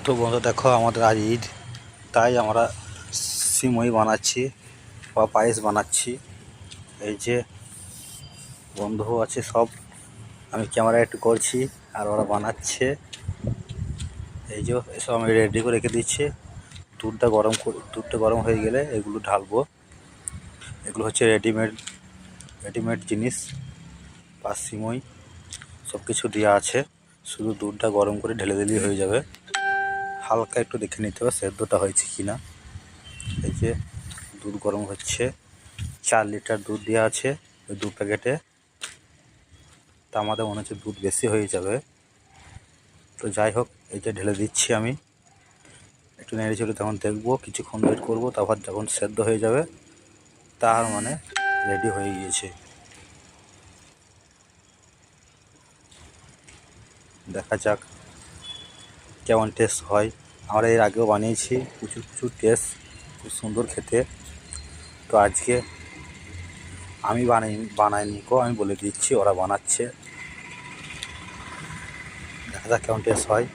তো বন্ধু দেখো, আমাদের আজ ঈদ, তাই আমরা সিমই বানাচ্ছি বা পায়েস বানাচ্ছি। এই যে বন্ধু আছে সব, আমি ক্যামেরা একটু করছি আর ওরা বানাচ্ছে। এই যে এসব আমি রেডি করে রেখে দিচ্ছি। দুধটা গরম হয়ে গেলে এগুলো ঢালবো। এগুলো হচ্ছে রেডিমেড জিনিস বা সিমই, সব কিছু দেওয়া আছে। শুধু দুধটা গরম করে ঢেলে দিলেই হয়ে যাবে। হালকা একটু দেখে নিতে হবে সেদ্ধটা হয়েছে কিনা। এই যে দুধ গরম হচ্ছে, 4 লিটার দুধ দেওয়া আছে ওই 2 প্যাকেটে। তা আমাদের মনে হচ্ছে দুধ বেশি হয়ে যাবে। তো যাই হোক, এই যে ঢেলে দিচ্ছি আমি। একটু নেড়ে চেড়ে তখন দেখবো, কিছুক্ষণ ওয়েট করবো, তারপর যখন সেদ্ধ হয়ে যাবে তার মানে রেডি হয়ে গিয়েছে। দেখা যাক কেমন টেস্ট হয়। আমরা এর আগেও বানিয়েছি, প্রচুর টেস্ট, খুব সুন্দর খেতে। তো আজকে আমি বানাইনি গো, আমি বলে দিচ্ছি, ওরা বানাচ্ছে। দেখা যাক কেমন টেস্ট হয়।